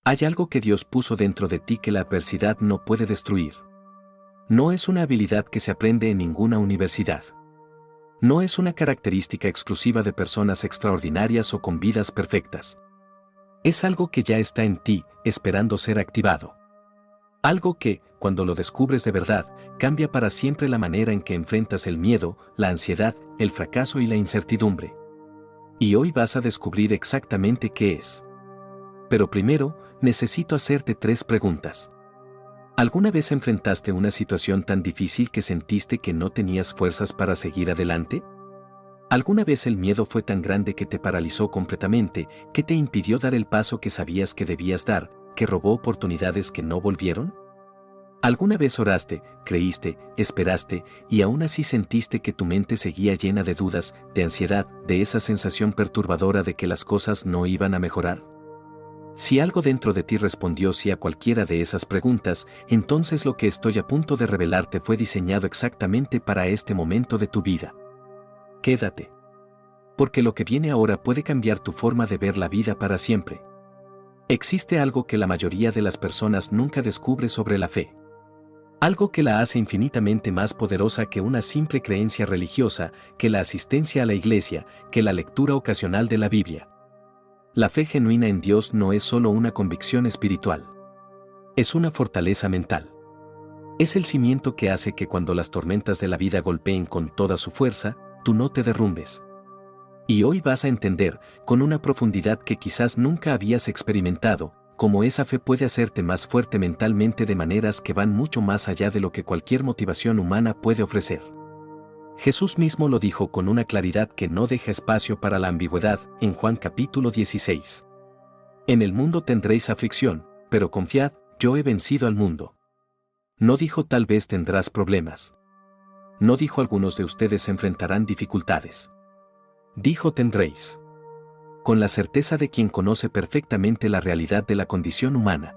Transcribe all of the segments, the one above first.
Hay algo que Dios puso dentro de ti que la adversidad no puede destruir. No es una habilidad que se aprende en ninguna universidad. No es una característica exclusiva de personas extraordinarias o con vidas perfectas. Es algo que ya está en ti, esperando ser activado. Algo que, cuando lo descubres de verdad, cambia para siempre la manera en que enfrentas el miedo, la ansiedad, el fracaso y la incertidumbre. Y hoy vas a descubrir exactamente qué es. Pero primero, necesito hacerte 3 preguntas. ¿Alguna vez enfrentaste una situación tan difícil que sentiste que no tenías fuerzas para seguir adelante? ¿Alguna vez el miedo fue tan grande que te paralizó completamente, que te impidió dar el paso que sabías que debías dar, que robó oportunidades que no volvieron? ¿Alguna vez oraste, creíste, esperaste, y aún así sentiste que tu mente seguía llena de dudas, de ansiedad, de esa sensación perturbadora de que las cosas no iban a mejorar? Si algo dentro de ti respondió sí a cualquiera de esas preguntas, entonces lo que estoy a punto de revelarte fue diseñado exactamente para este momento de tu vida. Quédate. Porque lo que viene ahora puede cambiar tu forma de ver la vida para siempre. Existe algo que la mayoría de las personas nunca descubre sobre la fe. Algo que la hace infinitamente más poderosa que una simple creencia religiosa, que la asistencia a la iglesia, que la lectura ocasional de la Biblia. La fe genuina en Dios no es solo una convicción espiritual. Es una fortaleza mental. Es el cimiento que hace que cuando las tormentas de la vida golpeen con toda su fuerza, tú no te derrumbes. Y hoy vas a entender, con una profundidad que quizás nunca habías experimentado, cómo esa fe puede hacerte más fuerte mentalmente de maneras que van mucho más allá de lo que cualquier motivación humana puede ofrecer. Jesús mismo lo dijo con una claridad que no deja espacio para la ambigüedad, en Juan capítulo 16. En el mundo tendréis aflicción, pero confiad, yo he vencido al mundo. No dijo tal vez tendrás problemas. No dijo algunos de ustedes enfrentarán dificultades. Dijo tendréis. Con la certeza de quien conoce perfectamente la realidad de la condición humana.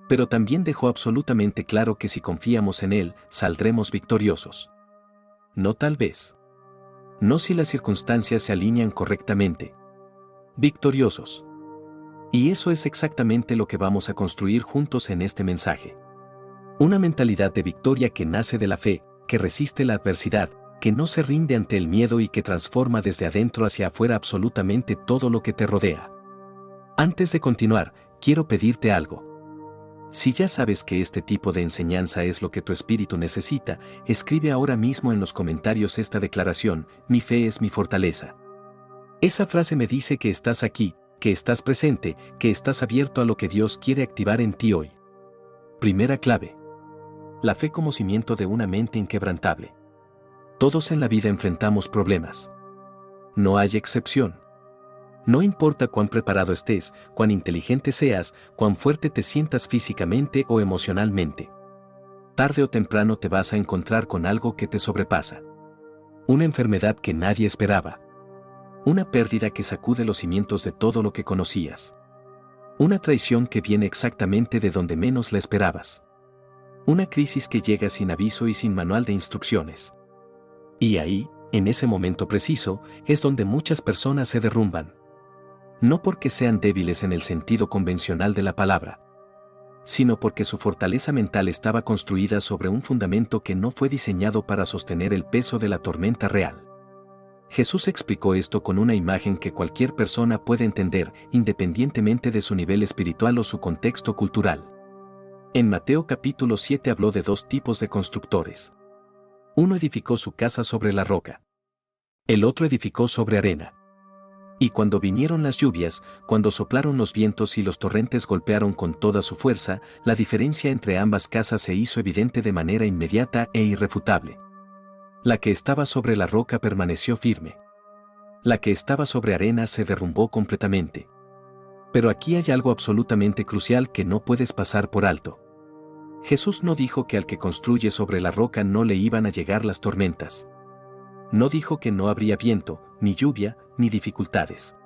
Pero también dejó absolutamente claro que si confiamos en Él, saldremos victoriosos. No tal vez. No si las circunstancias se alinean correctamente. Victoriosos. Y eso es exactamente lo que vamos a construir juntos en este mensaje. Una mentalidad de victoria que nace de la fe, que resiste la adversidad, que no se rinde ante el miedo y que transforma desde adentro hacia afuera absolutamente todo lo que te rodea. Antes de continuar, quiero pedirte algo. Si ya sabes que este tipo de enseñanza es lo que tu espíritu necesita, escribe ahora mismo en los comentarios esta declaración: mi fe es mi fortaleza. Esa frase me dice que estás aquí, que estás presente, que estás abierto a lo que Dios quiere activar en ti hoy. Primera clave. La fe como cimiento de una mente inquebrantable. Todos en la vida enfrentamos problemas. No hay excepción. No importa cuán preparado estés, cuán inteligente seas, cuán fuerte te sientas físicamente o emocionalmente. Tarde o temprano te vas a encontrar con algo que te sobrepasa. Una enfermedad que nadie esperaba. Una pérdida que sacude los cimientos de todo lo que conocías. Una traición que viene exactamente de donde menos la esperabas. Una crisis que llega sin aviso y sin manual de instrucciones. Y ahí, en ese momento preciso, es donde muchas personas se derrumban. No porque sean débiles en el sentido convencional de la palabra, sino porque su fortaleza mental estaba construida sobre un fundamento que no fue diseñado para sostener el peso de la tormenta real. Jesús explicó esto con una imagen que cualquier persona puede entender, independientemente de su nivel espiritual o su contexto cultural. En Mateo capítulo 7 habló de 2 tipos de constructores. Uno edificó su casa sobre la roca. El otro edificó sobre arena. Y cuando vinieron las lluvias, cuando soplaron los vientos y los torrentes golpearon con toda su fuerza, la diferencia entre ambas casas se hizo evidente de manera inmediata e irrefutable. La que estaba sobre la roca permaneció firme. La que estaba sobre arena se derrumbó completamente. Pero aquí hay algo absolutamente crucial que no puedes pasar por alto. Jesús no dijo que al que construye sobre la roca no le iban a llegar las tormentas. No dijo que no habría viento, ni lluvia, ni dificultades.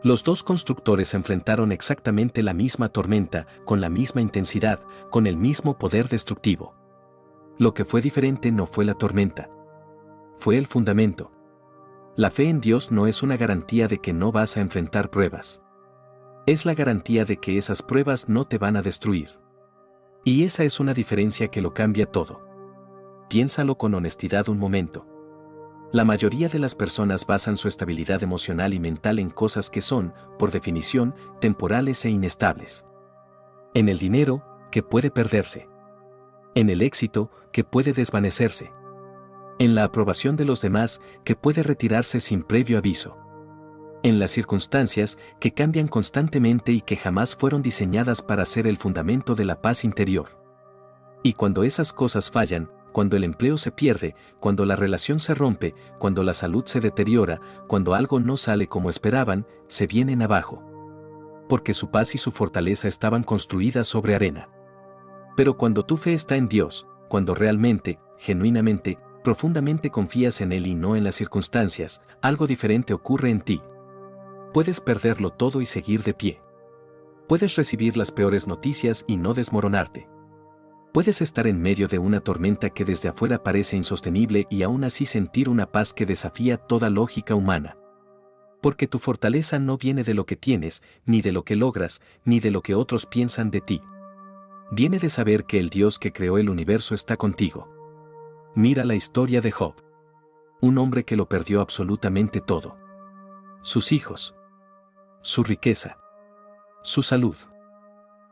Los 2 constructores enfrentaron exactamente la misma tormenta, con la misma intensidad, con el mismo poder destructivo. Lo que fue diferente no fue la tormenta. Fue el fundamento. La fe en Dios no es una garantía de que no vas a enfrentar pruebas. Es la garantía de que esas pruebas no te van a destruir. Y esa es una diferencia que lo cambia todo. Piénsalo con honestidad un momento. La mayoría de las personas basan su estabilidad emocional y mental en cosas que son, por definición, temporales e inestables. En el dinero, que puede perderse. En el éxito, que puede desvanecerse. En la aprobación de los demás, que puede retirarse sin previo aviso. En las circunstancias, que cambian constantemente y que jamás fueron diseñadas para ser el fundamento de la paz interior. Y cuando esas cosas fallan, cuando el empleo se pierde, cuando la relación se rompe, cuando la salud se deteriora, cuando algo no sale como esperaban, se vienen abajo. Porque su paz y su fortaleza estaban construidas sobre arena. Pero cuando tu fe está en Dios, cuando realmente, genuinamente, profundamente confías en Él y no en las circunstancias, algo diferente ocurre en ti. Puedes perderlo todo y seguir de pie. Puedes recibir las peores noticias y no desmoronarte. Puedes estar en medio de una tormenta que desde afuera parece insostenible y aún así sentir una paz que desafía toda lógica humana. Porque tu fortaleza no viene de lo que tienes, ni de lo que logras, ni de lo que otros piensan de ti. Viene de saber que el Dios que creó el universo está contigo. Mira la historia de Job. Un hombre que lo perdió absolutamente todo. Sus hijos. Su riqueza. Su salud.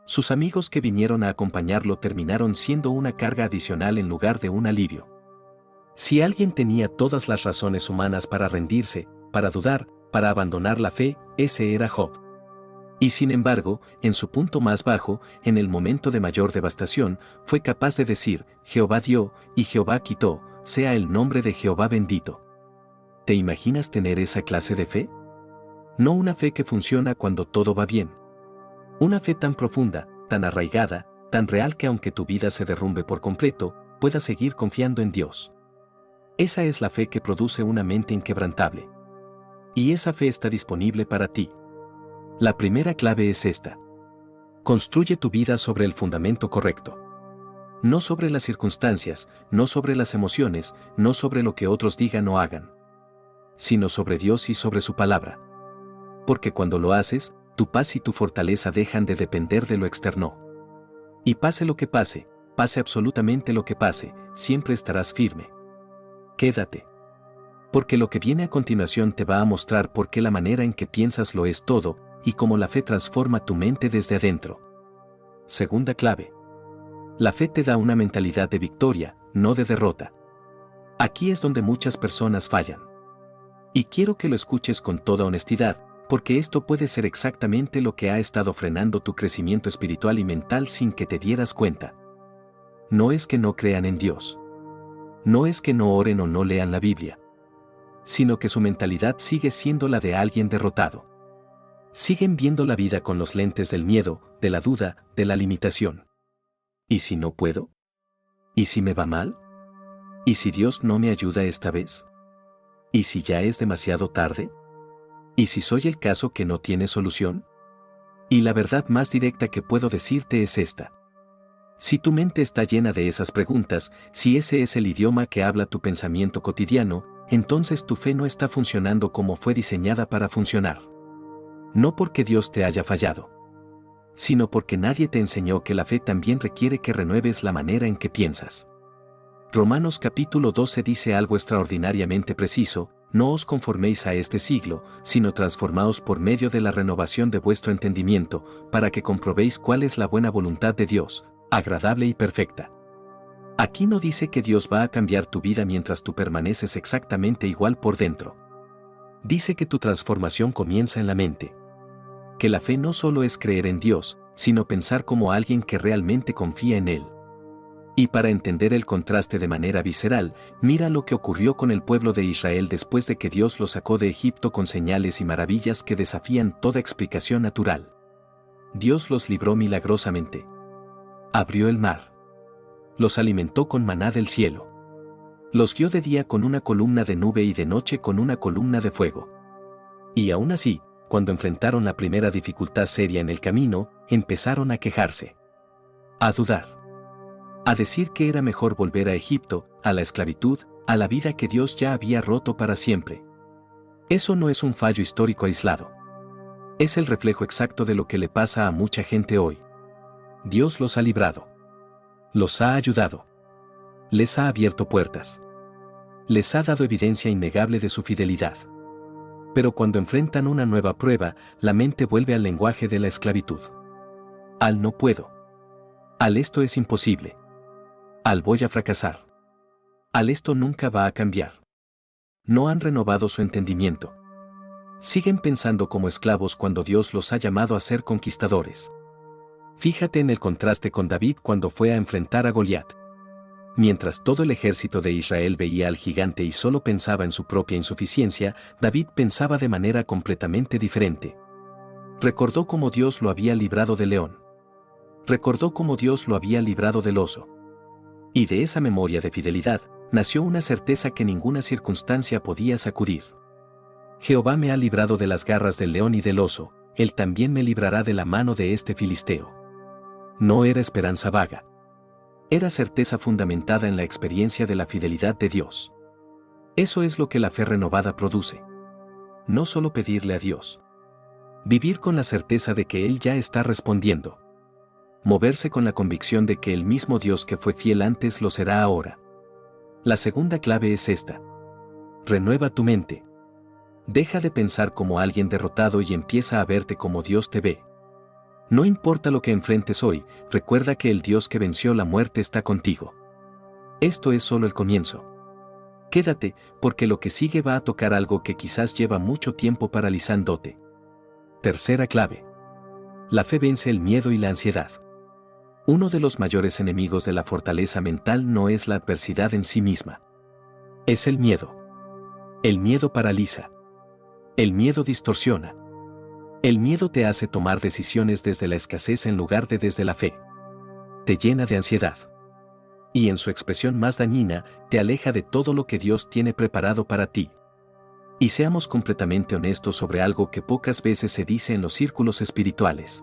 Sus amigos que vinieron a acompañarlo terminaron siendo una carga adicional en lugar de un alivio. Si alguien tenía todas las razones humanas para rendirse, para dudar, para abandonar la fe, ese era Job. Y sin embargo, en su punto más bajo, en el momento de mayor devastación, fue capaz de decir, Jehová dio, y Jehová quitó, sea el nombre de Jehová bendito. ¿Te imaginas tener esa clase de fe? No una fe que funciona cuando todo va bien. Una fe tan profunda, tan arraigada, tan real que aunque tu vida se derrumbe por completo, puedas seguir confiando en Dios. Esa es la fe que produce una mente inquebrantable. Y esa fe está disponible para ti. La primera clave es esta. Construye tu vida sobre el fundamento correcto. No sobre las circunstancias, no sobre las emociones, no sobre lo que otros digan o hagan. Sino sobre Dios y sobre su palabra. Porque cuando lo haces, tu paz y tu fortaleza dejan de depender de lo externo. Y pase lo que pase, pase absolutamente lo que pase, siempre estarás firme. Quédate. Porque lo que viene a continuación te va a mostrar por qué la manera en que piensas lo es todo, y cómo la fe transforma tu mente desde adentro. Segunda clave. La fe te da una mentalidad de victoria, no de derrota. Aquí es donde muchas personas fallan. Y quiero que lo escuches con toda honestidad, porque esto puede ser exactamente lo que ha estado frenando tu crecimiento espiritual y mental sin que te dieras cuenta. No es que no crean en Dios. No es que no oren o no lean la Biblia. Sino que su mentalidad sigue siendo la de alguien derrotado. Siguen viendo la vida con los lentes del miedo, de la duda, de la limitación. ¿Y si no puedo? ¿Y si me va mal? ¿Y si Dios no me ayuda esta vez? ¿Y si ya es demasiado tarde? ¿Y si soy el caso que no tiene solución? Y la verdad más directa que puedo decirte es esta. Si tu mente está llena de esas preguntas, si ese es el idioma que habla tu pensamiento cotidiano, entonces tu fe no está funcionando como fue diseñada para funcionar. No porque Dios te haya fallado, sino porque nadie te enseñó que la fe también requiere que renueves la manera en que piensas. Romanos capítulo 12 dice algo extraordinariamente preciso: no os conforméis a este siglo, sino transformaos por medio de la renovación de vuestro entendimiento, para que comprobéis cuál es la buena voluntad de Dios, agradable y perfecta. Aquí no dice que Dios va a cambiar tu vida mientras tú permaneces exactamente igual por dentro. Dice que tu transformación comienza en la mente. Que la fe no solo es creer en Dios, sino pensar como alguien que realmente confía en Él. Y para entender el contraste de manera visceral, mira lo que ocurrió con el pueblo de Israel después de que Dios los sacó de Egipto con señales y maravillas que desafían toda explicación natural. Dios los libró milagrosamente. Abrió el mar. Los alimentó con maná del cielo. Los guió de día con una columna de nube y de noche con una columna de fuego. Y aún así, cuando enfrentaron la primera dificultad seria en el camino, empezaron a quejarse. A dudar. A decir que era mejor volver a Egipto, a la esclavitud, a la vida que Dios ya había roto para siempre. Eso no es un fallo histórico aislado. Es el reflejo exacto de lo que le pasa a mucha gente hoy. Dios los ha librado. Los ha ayudado. Les ha abierto puertas. Les ha dado evidencia innegable de su fidelidad. Pero cuando enfrentan una nueva prueba, la mente vuelve al lenguaje de la esclavitud. Al no puedo. Al esto es imposible. Al voy a fracasar. Al esto nunca va a cambiar. No han renovado su entendimiento. Siguen pensando como esclavos cuando Dios los ha llamado a ser conquistadores. Fíjate en el contraste con David cuando fue a enfrentar a Goliat. Mientras todo el ejército de Israel veía al gigante y solo pensaba en su propia insuficiencia, David pensaba de manera completamente diferente. Recordó cómo Dios lo había librado del león. Recordó cómo Dios lo había librado del oso. Y de esa memoria de fidelidad, nació una certeza que ninguna circunstancia podía sacudir. Jehová me ha librado de las garras del león y del oso, él también me librará de la mano de este filisteo. No era esperanza vaga. Era certeza fundamentada en la experiencia de la fidelidad de Dios. Eso es lo que la fe renovada produce. No solo pedirle a Dios. Vivir con la certeza de que Él ya está respondiendo. Moverse con la convicción de que el mismo Dios que fue fiel antes lo será ahora. La segunda clave es esta. Renueva tu mente. Deja de pensar como alguien derrotado y empieza a verte como Dios te ve. No importa lo que enfrentes hoy, recuerda que el Dios que venció la muerte está contigo. Esto es solo el comienzo. Quédate, porque lo que sigue va a tocar algo que quizás lleva mucho tiempo paralizándote. Tercera clave. La fe vence el miedo y la ansiedad. Uno de los mayores enemigos de la fortaleza mental no es la adversidad en sí misma. Es el miedo. El miedo paraliza. El miedo distorsiona. El miedo te hace tomar decisiones desde la escasez en lugar de desde la fe. Te llena de ansiedad. Y en su expresión más dañina, te aleja de todo lo que Dios tiene preparado para ti. Y seamos completamente honestos sobre algo que pocas veces se dice en los círculos espirituales.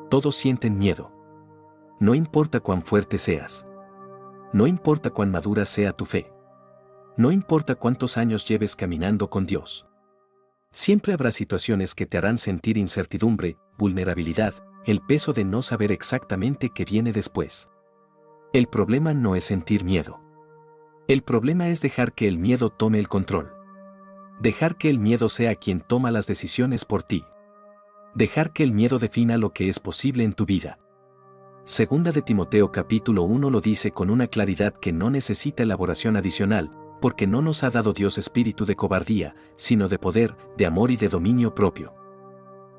Todos sienten miedo. No importa cuán fuerte seas. No importa cuán madura sea tu fe. No importa cuántos años lleves caminando con Dios. Siempre habrá situaciones que te harán sentir incertidumbre, vulnerabilidad, el peso de no saber exactamente qué viene después. El problema no es sentir miedo. El problema es dejar que el miedo tome el control. Dejar que el miedo sea quien toma las decisiones por ti. Dejar que el miedo defina lo que es posible en tu vida. Segunda de Timoteo capítulo 1 lo dice con una claridad que no necesita elaboración adicional, porque no nos ha dado Dios espíritu de cobardía, sino de poder, de amor y de dominio propio.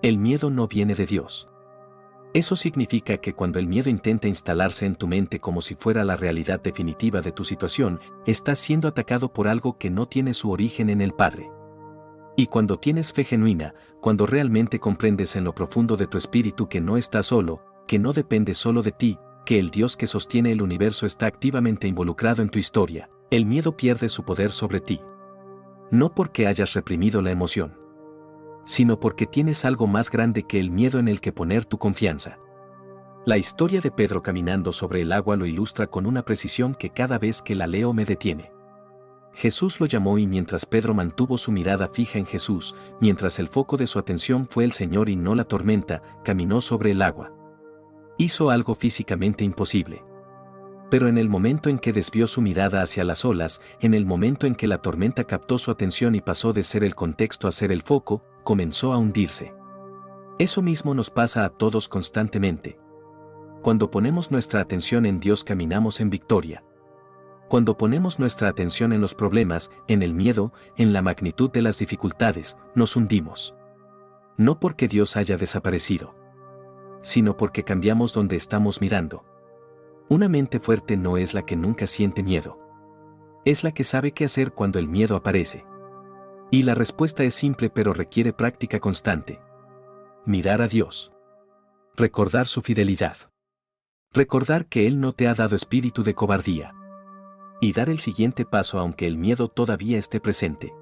El miedo no viene de Dios. Eso significa que cuando el miedo intenta instalarse en tu mente como si fuera la realidad definitiva de tu situación, estás siendo atacado por algo que no tiene su origen en el Padre. Y cuando tienes fe genuina, cuando realmente comprendes en lo profundo de tu espíritu que no estás solo, que no depende solo de ti, que el Dios que sostiene el universo está activamente involucrado en tu historia, el miedo pierde su poder sobre ti. No porque hayas reprimido la emoción, sino porque tienes algo más grande que el miedo en el que poner tu confianza. La historia de Pedro caminando sobre el agua lo ilustra con una precisión que cada vez que la leo me detiene. Jesús lo llamó y mientras Pedro mantuvo su mirada fija en Jesús, mientras el foco de su atención fue el Señor y no la tormenta, caminó sobre el agua. Hizo algo físicamente imposible. Pero en el momento en que desvió su mirada hacia las olas, en el momento en que la tormenta captó su atención y pasó de ser el contexto a ser el foco, comenzó a hundirse. Eso mismo nos pasa a todos constantemente. Cuando ponemos nuestra atención en Dios caminamos en victoria. Cuando ponemos nuestra atención en los problemas, en el miedo, en la magnitud de las dificultades, nos hundimos. No porque Dios haya desaparecido, sino porque cambiamos donde estamos mirando. Una mente fuerte no es la que nunca siente miedo. Es la que sabe qué hacer cuando el miedo aparece. Y la respuesta es simple pero requiere práctica constante. Mirar a Dios. Recordar su fidelidad. Recordar que Él no te ha dado espíritu de cobardía. Y dar el siguiente paso aunque el miedo todavía esté presente.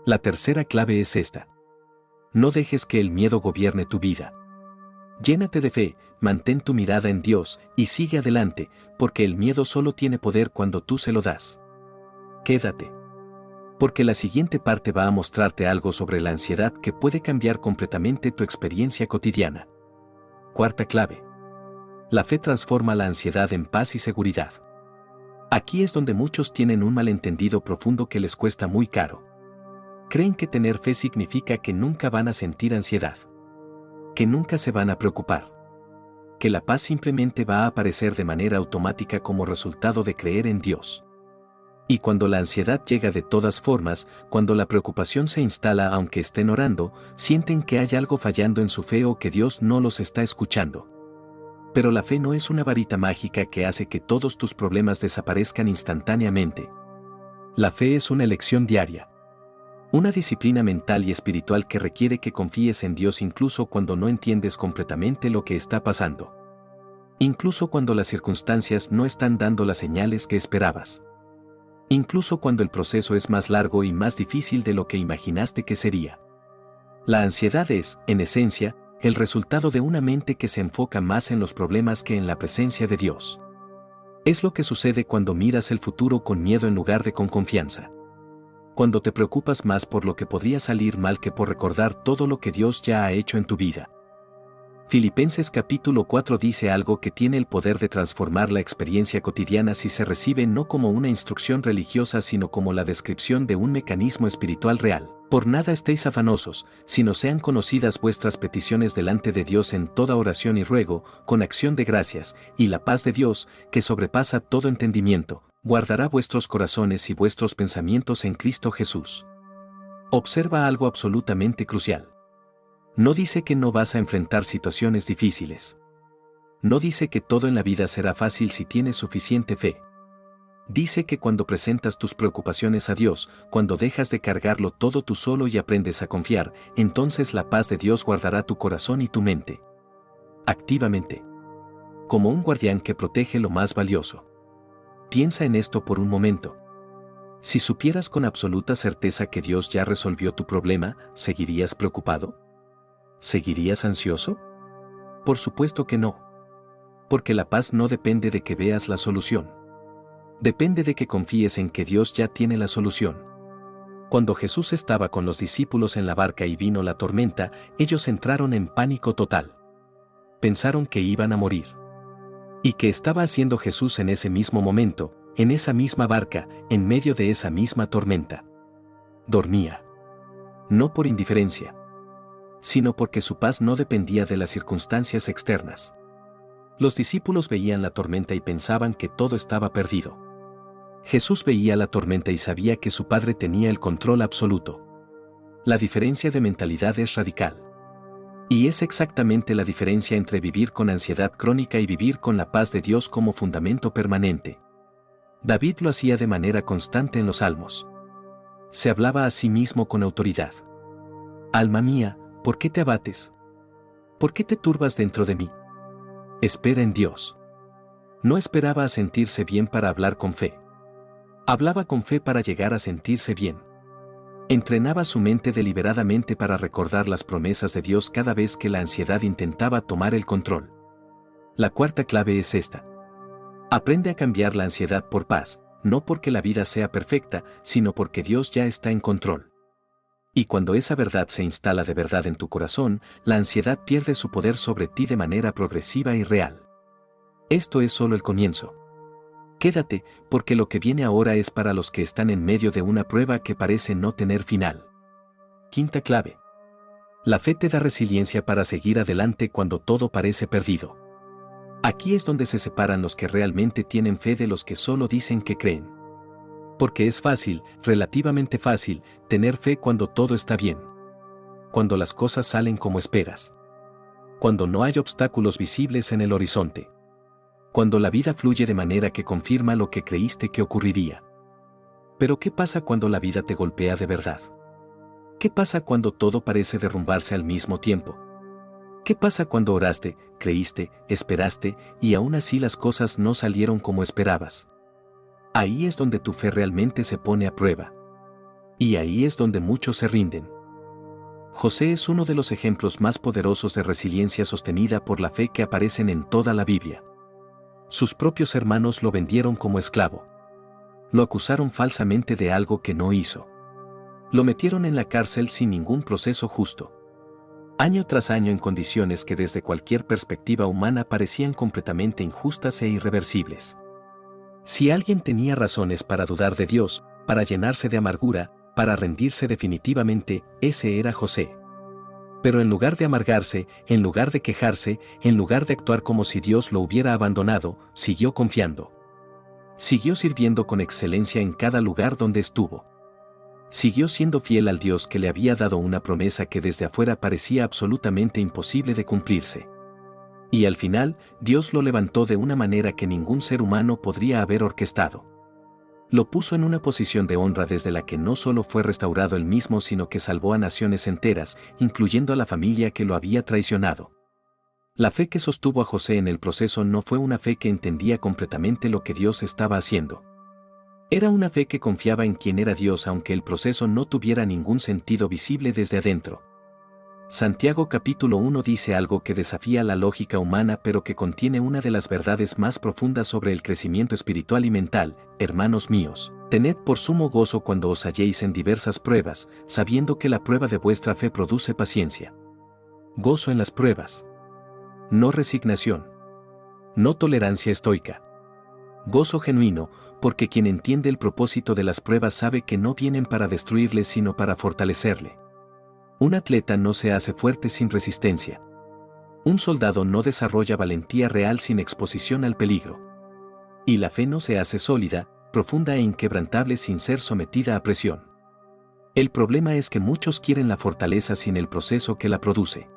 La tercera clave es esta. No dejes que el miedo gobierne tu vida. Llénate de fe, mantén tu mirada en Dios y sigue adelante, porque el miedo solo tiene poder cuando tú se lo das. Quédate. Porque la siguiente parte va a mostrarte algo sobre la ansiedad que puede cambiar completamente tu experiencia cotidiana. Cuarta clave. La fe transforma la ansiedad en paz y seguridad. Aquí es donde muchos tienen un malentendido profundo que les cuesta muy caro. Creen que tener fe significa que nunca van a sentir ansiedad, que nunca se van a preocupar, que la paz simplemente va a aparecer de manera automática como resultado de creer en Dios. Y cuando la ansiedad llega de todas formas, cuando la preocupación se instala aunque estén orando, sienten que hay algo fallando en su fe o que Dios no los está escuchando. Pero la fe no es una varita mágica que hace que todos tus problemas desaparezcan instantáneamente. La fe es una elección diaria. Una disciplina mental y espiritual que requiere que confíes en Dios incluso cuando no entiendes completamente lo que está pasando. Incluso cuando las circunstancias no están dando las señales que esperabas. Incluso cuando el proceso es más largo y más difícil de lo que imaginaste que sería. La ansiedad es, en esencia, el resultado de una mente que se enfoca más en los problemas que en la presencia de Dios. Es lo que sucede cuando miras el futuro con miedo en lugar de con confianza. Cuando te preocupas más por lo que podría salir mal que por recordar todo lo que Dios ya ha hecho en tu vida. Filipenses capítulo 4 dice algo que tiene el poder de transformar la experiencia cotidiana si se recibe no como una instrucción religiosa sino como la descripción de un mecanismo espiritual real. Por nada estéis afanosos, sino sean conocidas vuestras peticiones delante de Dios en toda oración y ruego, con acción de gracias, y la paz de Dios, que sobrepasa todo entendimiento, guardará vuestros corazones y vuestros pensamientos en Cristo Jesús. Observa algo absolutamente crucial. No dice que no vas a enfrentar situaciones difíciles. No dice que todo en la vida será fácil si tienes suficiente fe. Dice que cuando presentas tus preocupaciones a Dios, cuando dejas de cargarlo todo tú solo y aprendes a confiar, entonces la paz de Dios guardará tu corazón y tu mente. Activamente. Como un guardián que protege lo más valioso. Piensa en esto por un momento. Si supieras con absoluta certeza que Dios ya resolvió tu problema, ¿seguirías preocupado? ¿Seguirías ansioso? Por supuesto que no. Porque la paz no depende de que veas la solución. Depende de que confíes en que Dios ya tiene la solución. Cuando Jesús estaba con los discípulos en la barca y vino la tormenta, ellos entraron en pánico total. Pensaron que iban a morir. ¿Y qué estaba haciendo Jesús en ese mismo momento, en esa misma barca, en medio de esa misma tormenta? Dormía. No por indiferencia, sino porque su paz no dependía de las circunstancias externas. Los discípulos veían la tormenta y pensaban que todo estaba perdido. Jesús veía la tormenta y sabía que su Padre tenía el control absoluto. La diferencia de mentalidad es radical. Y es exactamente la diferencia entre vivir con ansiedad crónica y vivir con la paz de Dios como fundamento permanente. David lo hacía de manera constante en los Salmos. Se hablaba a sí mismo con autoridad. Alma mía, ¿por qué te abates? ¿Por qué te turbas dentro de mí? Espera en Dios. No esperaba a sentirse bien para hablar con fe. Hablaba con fe para llegar a sentirse bien. Entrenaba su mente deliberadamente para recordar las promesas de Dios cada vez que la ansiedad intentaba tomar el control. La cuarta clave es esta. Aprende a cambiar la ansiedad por paz, no porque la vida sea perfecta, sino porque Dios ya está en control. Y cuando esa verdad se instala de verdad en tu corazón, la ansiedad pierde su poder sobre ti de manera progresiva y real. Esto es solo el comienzo. Quédate, porque lo que viene ahora es para los que están en medio de una prueba que parece no tener final. Quinta clave. La fe te da resiliencia para seguir adelante cuando todo parece perdido. Aquí es donde se separan los que realmente tienen fe de los que solo dicen que creen. Porque es fácil, relativamente fácil, tener fe cuando todo está bien. Cuando las cosas salen como esperas. Cuando no hay obstáculos visibles en el horizonte. Cuando la vida fluye de manera que confirma lo que creíste que ocurriría. Pero ¿qué pasa cuando la vida te golpea de verdad? ¿Qué pasa cuando todo parece derrumbarse al mismo tiempo? ¿Qué pasa cuando oraste, creíste, esperaste, y aún así las cosas no salieron como esperabas? Ahí es donde tu fe realmente se pone a prueba. Y ahí es donde muchos se rinden. José es uno de los ejemplos más poderosos de resiliencia sostenida por la fe que aparecen en toda la Biblia. Sus propios hermanos lo vendieron como esclavo. Lo acusaron falsamente de algo que no hizo. Lo metieron en la cárcel sin ningún proceso justo. Año tras año en condiciones que desde cualquier perspectiva humana parecían completamente injustas e irreversibles. Si alguien tenía razones para dudar de Dios, para llenarse de amargura, para rendirse definitivamente, ese era José. Pero en lugar de amargarse, en lugar de quejarse, en lugar de actuar como si Dios lo hubiera abandonado, siguió confiando. Siguió sirviendo con excelencia en cada lugar donde estuvo. Siguió siendo fiel al Dios que le había dado una promesa que desde afuera parecía absolutamente imposible de cumplirse. Y al final, Dios lo levantó de una manera que ningún ser humano podría haber orquestado. Lo puso en una posición de honra desde la que no solo fue restaurado él mismo, sino que salvó a naciones enteras, incluyendo a la familia que lo había traicionado. La fe que sostuvo a José en el proceso no fue una fe que entendía completamente lo que Dios estaba haciendo. Era una fe que confiaba en quien era Dios aunque el proceso no tuviera ningún sentido visible desde adentro. Santiago capítulo 1 dice algo que desafía la lógica humana pero que contiene una de las verdades más profundas sobre el crecimiento espiritual y mental: hermanos míos, tened por sumo gozo cuando os halléis en diversas pruebas, sabiendo que la prueba de vuestra fe produce paciencia. Gozo en las pruebas. No resignación. No tolerancia estoica. Gozo genuino, porque quien entiende el propósito de las pruebas sabe que no vienen para destruirle sino para fortalecerle. Un atleta no se hace fuerte sin resistencia. Un soldado no desarrolla valentía real sin exposición al peligro. Y la fe no se hace sólida, profunda e inquebrantable sin ser sometida a presión. El problema es que muchos quieren la fortaleza sin el proceso que la produce.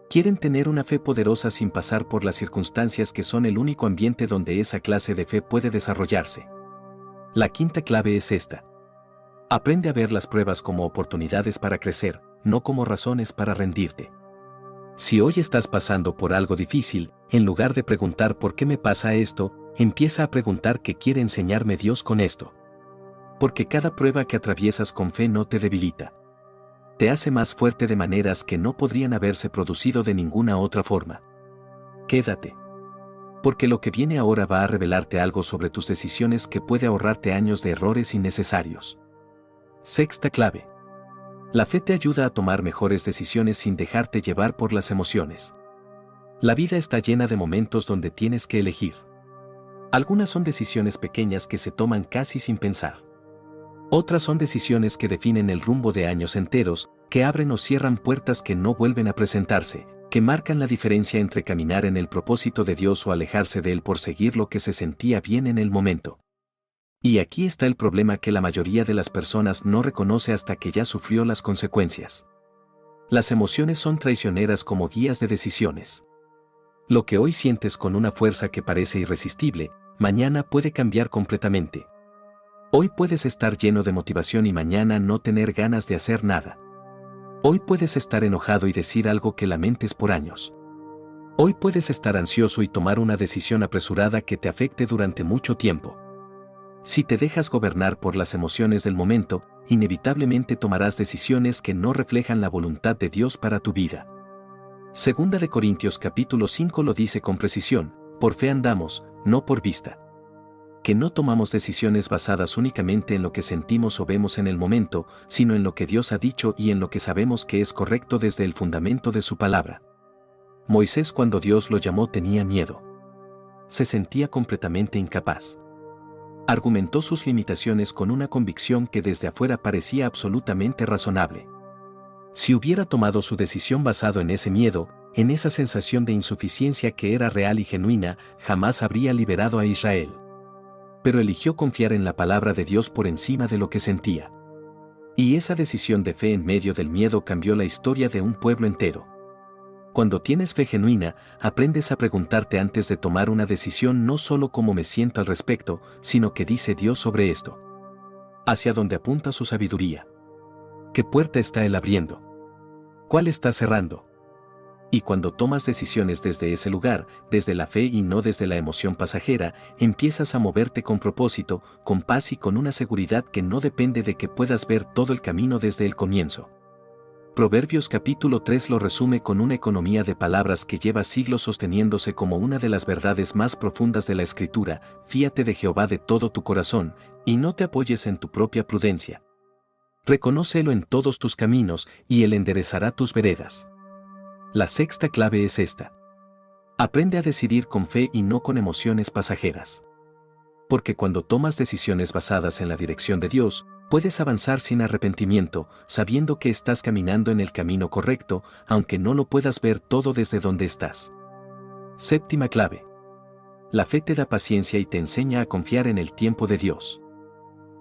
Quieren tener una fe poderosa sin pasar por las circunstancias que son el único ambiente donde esa clase de fe puede desarrollarse. La quinta clave es esta. Aprende a ver las pruebas como oportunidades para crecer, no como razones para rendirte. Si hoy estás pasando por algo difícil, en lugar de preguntar ¿por qué me pasa esto?, empieza a preguntar ¿qué quiere enseñarme Dios con esto? Porque cada prueba que atraviesas con fe no te debilita. Te hace más fuerte de maneras que no podrían haberse producido de ninguna otra forma. Quédate. Porque lo que viene ahora va a revelarte algo sobre tus decisiones que puede ahorrarte años de errores innecesarios. Sexta clave. La fe te ayuda a tomar mejores decisiones sin dejarte llevar por las emociones. La vida está llena de momentos donde tienes que elegir. Algunas son decisiones pequeñas que se toman casi sin pensar. Otras son decisiones que definen el rumbo de años enteros, que abren o cierran puertas que no vuelven a presentarse, que marcan la diferencia entre caminar en el propósito de Dios o alejarse de él por seguir lo que se sentía bien en el momento. Y aquí está el problema que la mayoría de las personas no reconoce hasta que ya sufrió las consecuencias. Las emociones son traicioneras como guías de decisiones. Lo que hoy sientes con una fuerza que parece irresistible, mañana puede cambiar completamente. Hoy puedes estar lleno de motivación y mañana no tener ganas de hacer nada. Hoy puedes estar enojado y decir algo que lamentes por años. Hoy puedes estar ansioso y tomar una decisión apresurada que te afecte durante mucho tiempo. Si te dejas gobernar por las emociones del momento, inevitablemente tomarás decisiones que no reflejan la voluntad de Dios para tu vida. Segunda de Corintios capítulo 5 lo dice con precisión: por fe andamos, no por vista. Que no tomamos decisiones basadas únicamente en lo que sentimos o vemos en el momento, sino en lo que Dios ha dicho y en lo que sabemos que es correcto desde el fundamento de su palabra. Moisés, cuando Dios lo llamó, tenía miedo. Se sentía completamente incapaz. Argumentó sus limitaciones con una convicción que desde afuera parecía absolutamente razonable. Si hubiera tomado su decisión basado en ese miedo, en esa sensación de insuficiencia que era real y genuina, jamás habría liberado a Israel. Pero eligió confiar en la palabra de Dios por encima de lo que sentía. Y esa decisión de fe en medio del miedo cambió la historia de un pueblo entero. Cuando tienes fe genuina, aprendes a preguntarte antes de tomar una decisión no solo cómo me siento al respecto, sino qué dice Dios sobre esto. ¿Hacia dónde apunta su sabiduría? ¿Qué puerta está Él abriendo? ¿Cuál está cerrando? Y cuando tomas decisiones desde ese lugar, desde la fe y no desde la emoción pasajera, empiezas a moverte con propósito, con paz y con una seguridad que no depende de que puedas ver todo el camino desde el comienzo. Proverbios capítulo 3 lo resume con una economía de palabras que lleva siglos sosteniéndose como una de las verdades más profundas de la Escritura: fíate de Jehová de todo tu corazón, y no te apoyes en tu propia prudencia. Reconócelo en todos tus caminos y Él enderezará tus veredas. La sexta clave es esta. Aprende a decidir con fe y no con emociones pasajeras. Porque cuando tomas decisiones basadas en la dirección de Dios, puedes avanzar sin arrepentimiento, sabiendo que estás caminando en el camino correcto, aunque no lo puedas ver todo desde donde estás. Séptima clave. La fe te da paciencia y te enseña a confiar en el tiempo de Dios.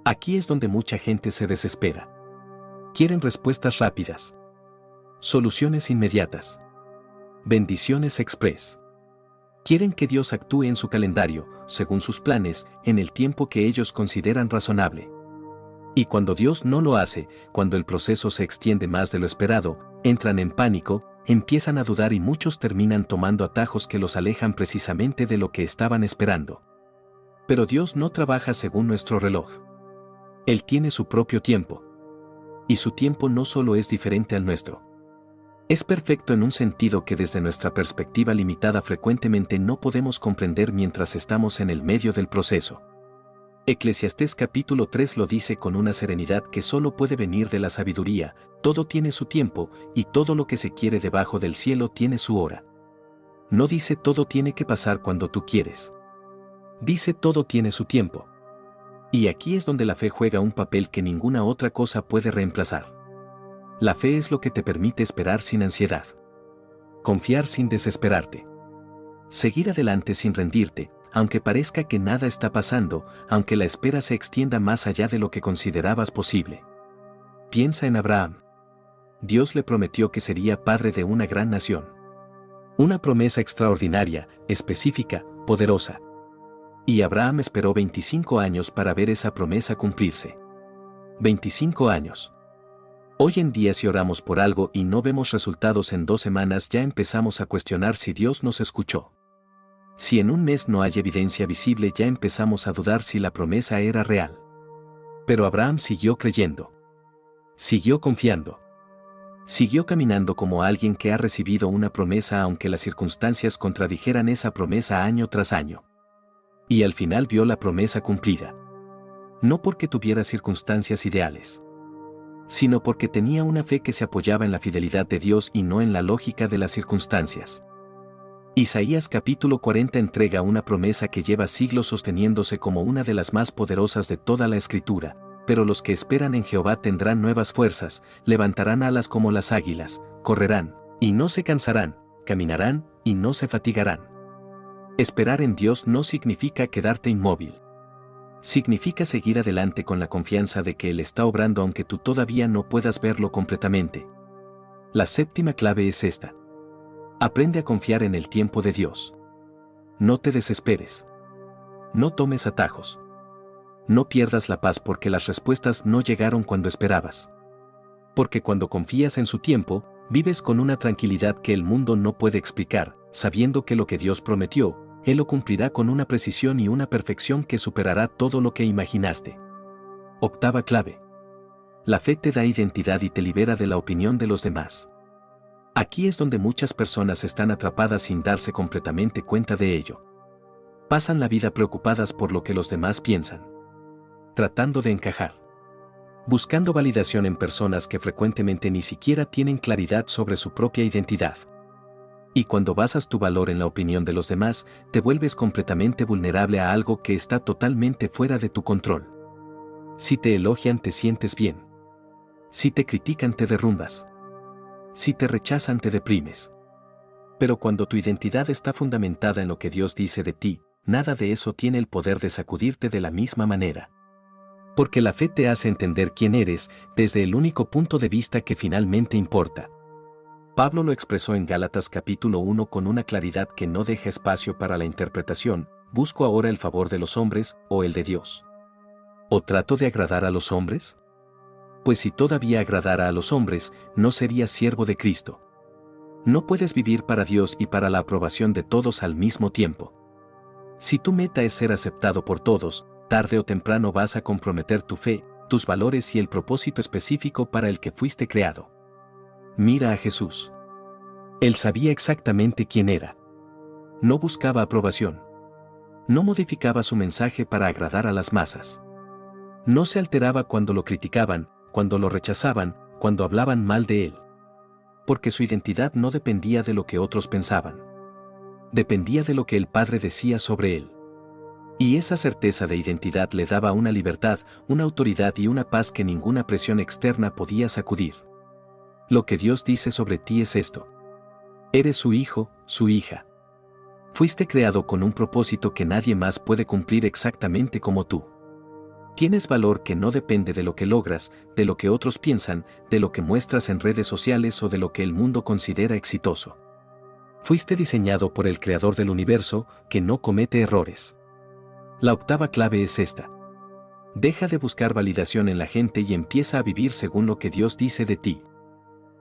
Aquí es donde mucha gente se desespera. Quieren respuestas rápidas. Soluciones inmediatas. Bendiciones express. Quieren que Dios actúe en su calendario, según sus planes, en el tiempo que ellos consideran razonable. Y cuando Dios no lo hace, cuando el proceso se extiende más de lo esperado, entran en pánico, empiezan a dudar y muchos terminan tomando atajos que los alejan precisamente de lo que estaban esperando. Pero Dios no trabaja según nuestro reloj. Él tiene su propio tiempo. Y su tiempo no solo es diferente al nuestro. Es perfecto en un sentido que desde nuestra perspectiva limitada frecuentemente no podemos comprender mientras estamos en el medio del proceso. Eclesiastés capítulo 3 lo dice con una serenidad que solo puede venir de la sabiduría: todo tiene su tiempo, y todo lo que se quiere debajo del cielo tiene su hora. No dice todo tiene que pasar cuando tú quieres. Dice todo tiene su tiempo. Y aquí es donde la fe juega un papel que ninguna otra cosa puede reemplazar. La fe es lo que te permite esperar sin ansiedad. Confiar sin desesperarte. Seguir adelante sin rendirte, aunque parezca que nada está pasando, aunque la espera se extienda más allá de lo que considerabas posible. Piensa en Abraham. Dios le prometió que sería padre de una gran nación. Una promesa extraordinaria, específica, poderosa. Y Abraham esperó 25 años para ver esa promesa cumplirse. 25 años. Hoy en día, si oramos por algo y no vemos resultados en 2 semanas, ya empezamos a cuestionar si Dios nos escuchó. Si en un mes no hay evidencia visible, ya empezamos a dudar si la promesa era real. Pero Abraham siguió creyendo. Siguió confiando. Siguió caminando como alguien que ha recibido una promesa aunque las circunstancias contradijeran esa promesa año tras año. Y al final vio la promesa cumplida. No porque tuviera circunstancias ideales, sino porque tenía una fe que se apoyaba en la fidelidad de Dios y no en la lógica de las circunstancias. Isaías capítulo 40 entrega una promesa que lleva siglos sosteniéndose como una de las más poderosas de toda la Escritura: pero los que esperan en Jehová tendrán nuevas fuerzas, levantarán alas como las águilas, correrán, y no se cansarán, caminarán, y no se fatigarán. Esperar en Dios no significa quedarte inmóvil. Significa seguir adelante con la confianza de que Él está obrando aunque tú todavía no puedas verlo completamente. La séptima clave es esta. Aprende a confiar en el tiempo de Dios. No te desesperes. No tomes atajos. No pierdas la paz porque las respuestas no llegaron cuando esperabas. Porque cuando confías en su tiempo, vives con una tranquilidad que el mundo no puede explicar, sabiendo que lo que Dios prometió, Él lo cumplirá con una precisión y una perfección que superará todo lo que imaginaste. Octava clave. La fe te da identidad y te libera de la opinión de los demás. Aquí es donde muchas personas están atrapadas sin darse completamente cuenta de ello. Pasan la vida preocupadas por lo que los demás piensan, tratando de encajar, buscando validación en personas que frecuentemente ni siquiera tienen claridad sobre su propia identidad. Y cuando basas tu valor en la opinión de los demás, te vuelves completamente vulnerable a algo que está totalmente fuera de tu control. Si te elogian, te sientes bien. Si te critican, te derrumbas. Si te rechazan, te deprimes. Pero cuando tu identidad está fundamentada en lo que Dios dice de ti, nada de eso tiene el poder de sacudirte de la misma manera. Porque la fe te hace entender quién eres desde el único punto de vista que finalmente importa. Pablo lo expresó en Gálatas capítulo 1 con una claridad que no deja espacio para la interpretación: ¿busco ahora el favor de los hombres o el de Dios? ¿O trato de agradar a los hombres? Pues si todavía agradara a los hombres, no serías siervo de Cristo. No puedes vivir para Dios y para la aprobación de todos al mismo tiempo. Si tu meta es ser aceptado por todos, tarde o temprano vas a comprometer tu fe, tus valores y el propósito específico para el que fuiste creado. Mira a Jesús. Él sabía exactamente quién era. No buscaba aprobación. No modificaba su mensaje para agradar a las masas. No se alteraba cuando lo criticaban, cuando lo rechazaban, cuando hablaban mal de él. Porque su identidad no dependía de lo que otros pensaban. Dependía de lo que el Padre decía sobre él. Y esa certeza de identidad le daba una libertad, una autoridad y una paz que ninguna presión externa podía sacudir. Lo que Dios dice sobre ti es esto. Eres su hijo, su hija. Fuiste creado con un propósito que nadie más puede cumplir exactamente como tú. Tienes valor que no depende de lo que logras, de lo que otros piensan, de lo que muestras en redes sociales o de lo que el mundo considera exitoso. Fuiste diseñado por el Creador del universo, que no comete errores. La octava clave es esta. Deja de buscar validación en la gente y empieza a vivir según lo que Dios dice de ti.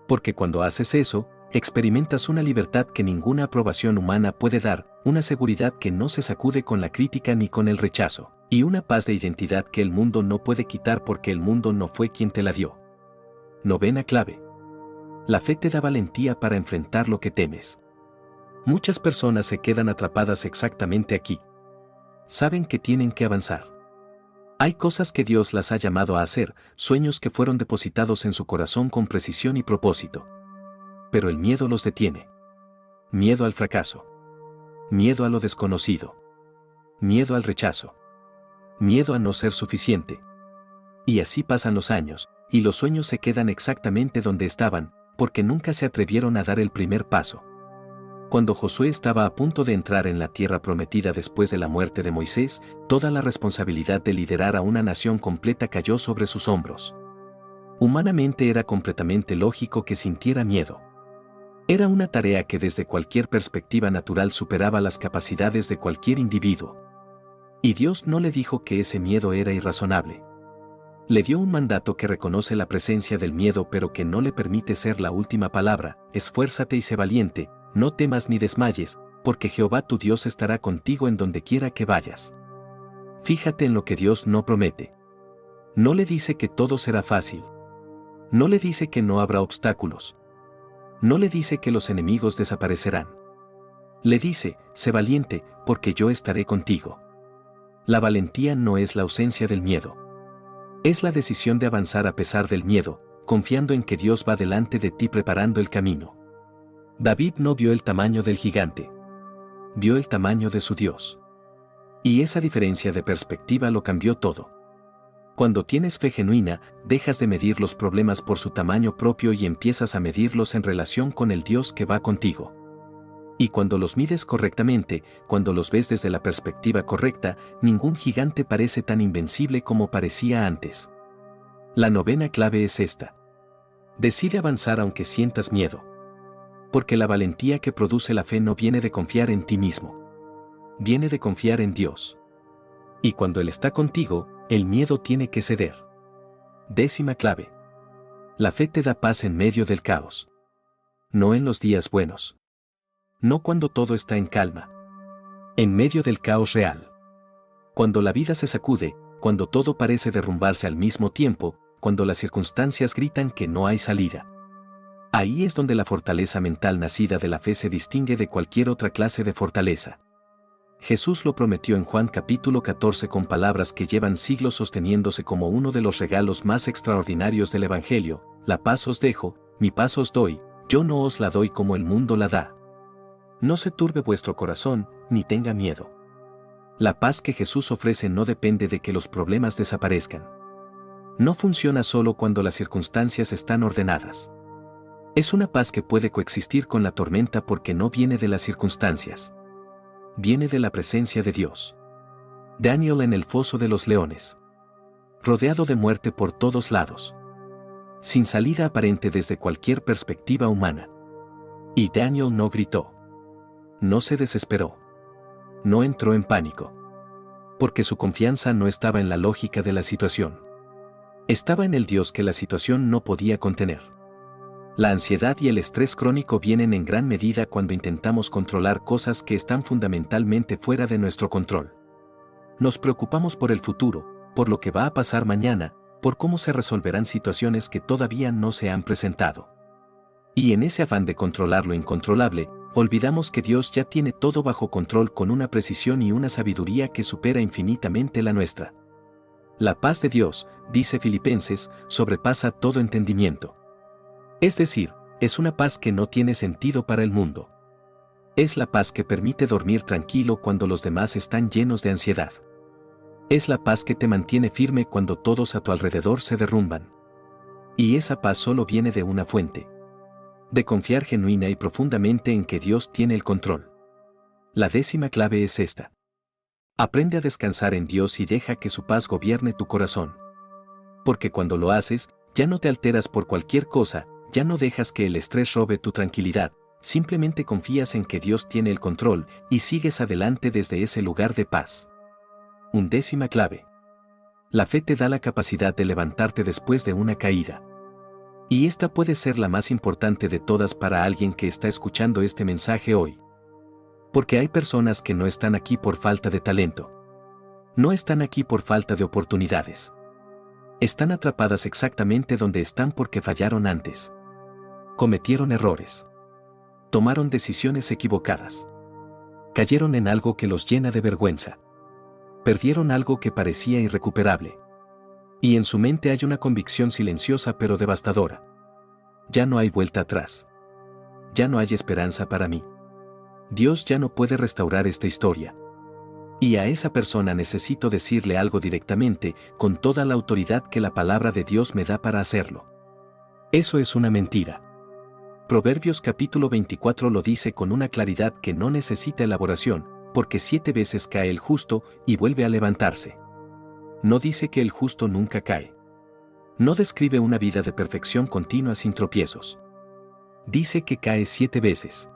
Porque cuando haces eso, experimentas una libertad que ninguna aprobación humana puede dar, una seguridad que no se sacude con la crítica ni con el rechazo, y una paz de identidad que el mundo no puede quitar porque el mundo no fue quien te la dio. Novena clave. La fe te da valentía para enfrentar lo que temes. Muchas personas se quedan atrapadas exactamente aquí. Saben que tienen que avanzar. Hay cosas que Dios las ha llamado a hacer, sueños que fueron depositados en su corazón con precisión y propósito. Pero el miedo los detiene. Miedo al fracaso. Miedo a lo desconocido. Miedo al rechazo. Miedo a no ser suficiente. Y así pasan los años, y los sueños se quedan exactamente donde estaban, porque nunca se atrevieron a dar el primer paso. Cuando Josué estaba a punto de entrar en la tierra prometida después de la muerte de Moisés, toda la responsabilidad de liderar a una nación completa cayó sobre sus hombros. Humanamente era completamente lógico que sintiera miedo. Era una tarea que desde cualquier perspectiva natural superaba las capacidades de cualquier individuo. Y Dios no le dijo que ese miedo era irrazonable. Le dio un mandato que reconoce la presencia del miedo pero que no le permite ser la última palabra: esfuérzate y sé valiente, no temas ni desmayes, porque Jehová tu Dios estará contigo en donde quiera que vayas. Fíjate en lo que Dios no promete. No le dice que todo será fácil. No le dice que no habrá obstáculos. No le dice que los enemigos desaparecerán. Le dice, sé valiente, porque yo estaré contigo. La valentía no es la ausencia del miedo. Es la decisión de avanzar a pesar del miedo, confiando en que Dios va delante de ti preparando el camino. David no vio el tamaño del gigante. Vio el tamaño de su Dios. Y esa diferencia de perspectiva lo cambió todo. Cuando tienes fe genuina, dejas de medir los problemas por su tamaño propio y empiezas a medirlos en relación con el Dios que va contigo. Y cuando los mides correctamente, cuando los ves desde la perspectiva correcta, ningún gigante parece tan invencible como parecía antes. La novena clave es esta. Decide avanzar aunque sientas miedo. Porque la valentía que produce la fe no viene de confiar en ti mismo. Viene de confiar en Dios. Y cuando Él está contigo, el miedo tiene que ceder. Décima clave. La fe te da paz en medio del caos. No en los días buenos. No cuando todo está en calma. En medio del caos real. Cuando la vida se sacude, cuando todo parece derrumbarse al mismo tiempo, cuando las circunstancias gritan que no hay salida. Ahí es donde la fortaleza mental nacida de la fe se distingue de cualquier otra clase de fortaleza. Jesús lo prometió en Juan capítulo 14 con palabras que llevan siglos sosteniéndose como uno de los regalos más extraordinarios del Evangelio: la paz os dejo, mi paz os doy, yo no os la doy como el mundo la da. No se turbe vuestro corazón, ni tenga miedo. La paz que Jesús ofrece no depende de que los problemas desaparezcan. No funciona solo cuando las circunstancias están ordenadas. Es una paz que puede coexistir con la tormenta porque no viene de las circunstancias. Viene de la presencia de Dios. Daniel en el foso de los leones. Rodeado de muerte por todos lados. Sin salida aparente desde cualquier perspectiva humana. Y Daniel no gritó. No se desesperó. No entró en pánico. Porque su confianza no estaba en la lógica de la situación. Estaba en el Dios que la situación no podía contener. La ansiedad y el estrés crónico vienen en gran medida cuando intentamos controlar cosas que están fundamentalmente fuera de nuestro control. Nos preocupamos por el futuro, por lo que va a pasar mañana, por cómo se resolverán situaciones que todavía no se han presentado. Y en ese afán de controlar lo incontrolable, olvidamos que Dios ya tiene todo bajo control con una precisión y una sabiduría que supera infinitamente la nuestra. La paz de Dios, dice Filipenses, sobrepasa todo entendimiento. Es decir, es una paz que no tiene sentido para el mundo. Es la paz que permite dormir tranquilo cuando los demás están llenos de ansiedad. Es la paz que te mantiene firme cuando todos a tu alrededor se derrumban. Y esa paz solo viene de una fuente. De confiar genuina y profundamente en que Dios tiene el control. La 10ª clave es esta. Aprende a descansar en Dios y deja que su paz gobierne tu corazón. Porque cuando lo haces, ya no te alteras por cualquier cosa, ya no dejas que el estrés robe tu tranquilidad, simplemente confías en que Dios tiene el control y sigues adelante desde ese lugar de paz. 11ª clave. La fe te da la capacidad de levantarte después de una caída. Y esta puede ser la más importante de todas para alguien que está escuchando este mensaje hoy. Porque hay personas que no están aquí por falta de talento. No están aquí por falta de oportunidades. Están atrapadas exactamente donde están porque fallaron antes. Cometieron errores. Tomaron decisiones equivocadas. Cayeron en algo que los llena de vergüenza. Perdieron algo que parecía irrecuperable. Y en su mente hay una convicción silenciosa pero devastadora. Ya no hay vuelta atrás. Ya no hay esperanza para mí. Dios ya no puede restaurar esta historia. Y a esa persona necesito decirle algo directamente, con toda la autoridad que la palabra de Dios me da para hacerlo. Eso es una mentira. Proverbios capítulo 24 lo dice con una claridad que no necesita elaboración, porque 7 veces cae el justo y vuelve a levantarse. No dice que el justo nunca cae. No describe una vida de perfección continua sin tropiezos. Dice que cae 7 veces.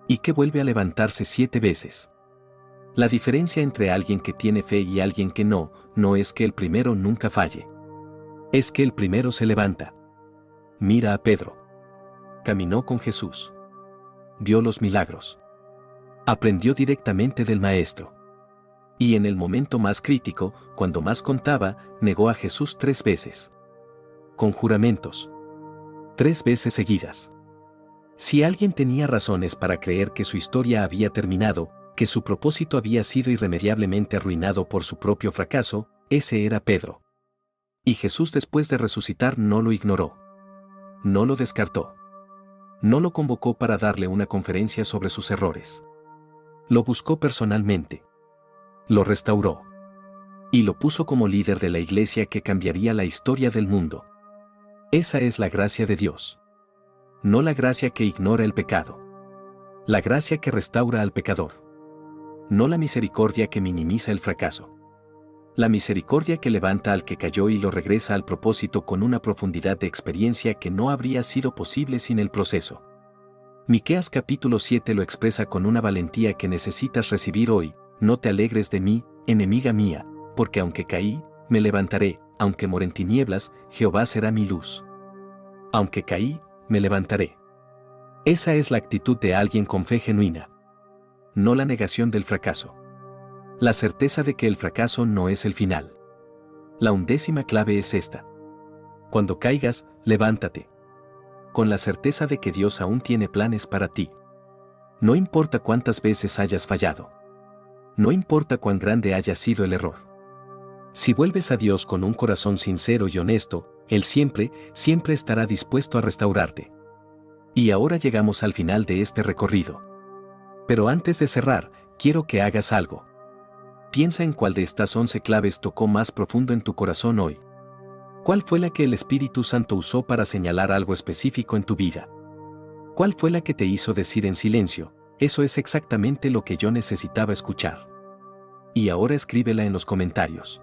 Y que vuelve a levantarse 7 veces. La diferencia entre alguien que tiene fe y alguien que no es que el primero nunca falle. Es que el primero se levanta. Mira a Pedro. Caminó con Jesús. Vio los milagros. Aprendió directamente del Maestro. Y en el momento más crítico, cuando más contaba, negó a Jesús 3 veces. Con juramentos. 3 veces seguidas. Si alguien tenía razones para creer que su historia había terminado, que su propósito había sido irremediablemente arruinado por su propio fracaso, ese era Pedro. Y Jesús después de resucitar no lo ignoró. No lo descartó. No lo convocó para darle una conferencia sobre sus errores. Lo buscó personalmente. Lo restauró. Y lo puso como líder de la iglesia que cambiaría la historia del mundo. Esa es la gracia de Dios. No la gracia que ignora el pecado. La gracia que restaura al pecador. No la misericordia que minimiza el fracaso. La misericordia que levanta al que cayó y lo regresa al propósito con una profundidad de experiencia que no habría sido posible sin el proceso. Miqueas capítulo 7 lo expresa con una valentía que necesitas recibir hoy. No te alegres de mí, enemiga mía, porque aunque caí, me levantaré, aunque more en tinieblas, Jehová será mi luz. Aunque caí, me levantaré. Esa es la actitud de alguien con fe genuina. No la negación del fracaso. La certeza de que el fracaso no es el final. La 11ª clave es esta. Cuando caigas, levántate. Con la certeza de que Dios aún tiene planes para ti. No importa cuántas veces hayas fallado. No importa cuán grande haya sido el error. Si vuelves a Dios con un corazón sincero y honesto, Él siempre estará dispuesto a restaurarte. Y ahora llegamos al final de este recorrido. Pero antes de cerrar, quiero que hagas algo. Piensa en cuál de estas 11 claves tocó más profundo en tu corazón hoy. ¿Cuál fue la que el Espíritu Santo usó para señalar algo específico en tu vida? ¿Cuál fue la que te hizo decir en silencio, eso es exactamente lo que yo necesitaba escuchar? Y ahora escríbela en los comentarios.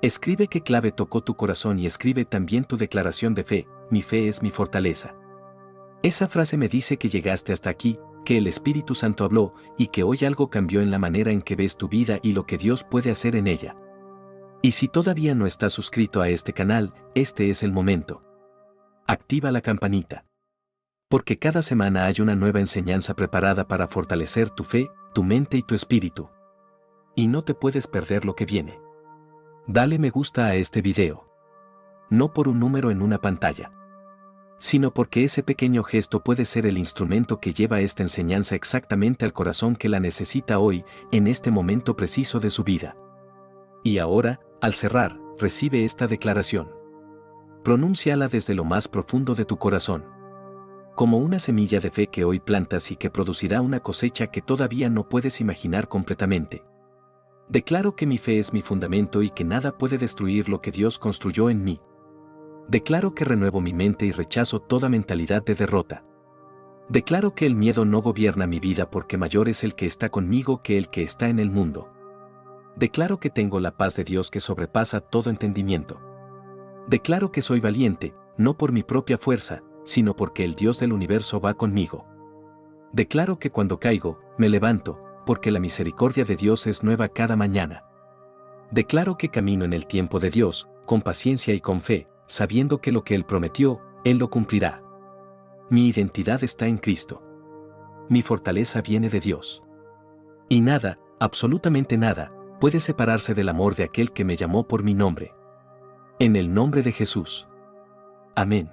Escribe qué clave tocó tu corazón y escribe también tu declaración de fe, mi fe es mi fortaleza. Esa frase me dice que llegaste hasta aquí, que el Espíritu Santo habló y que hoy algo cambió en la manera en que ves tu vida y lo que Dios puede hacer en ella. Y si todavía no estás suscrito a este canal, este es el momento. Activa la campanita. Porque cada semana hay una nueva enseñanza preparada para fortalecer tu fe, tu mente y tu espíritu. Y no te puedes perder lo que viene. Dale me gusta a este video. No por un número en una pantalla, sino porque ese pequeño gesto puede ser el instrumento que lleva esta enseñanza exactamente al corazón que la necesita hoy, en este momento preciso de su vida. Y ahora, Al cerrar, recibe esta declaración. Pronúnciala desde lo más profundo de tu corazón. Como una semilla de fe que hoy plantas y que producirá una cosecha que todavía no puedes imaginar completamente. Declaro que mi fe es mi fundamento y que nada puede destruir lo que Dios construyó en mí. Declaro que renuevo mi mente y rechazo toda mentalidad de derrota. Declaro que el miedo no gobierna mi vida porque mayor es el que está conmigo que el que está en el mundo. Declaro que tengo la paz de Dios que sobrepasa todo entendimiento. Declaro que soy valiente, no por mi propia fuerza, sino porque el Dios del universo va conmigo. Declaro que cuando caigo, me levanto, porque la misericordia de Dios es nueva cada mañana. Declaro que camino en el tiempo de Dios, con paciencia y con fe, sabiendo que lo que Él prometió, Él lo cumplirá. Mi identidad está en Cristo. Mi fortaleza viene de Dios. Y nada, absolutamente nada, puede separarse del amor de aquel que me llamó por mi nombre. En el nombre de Jesús. Amén.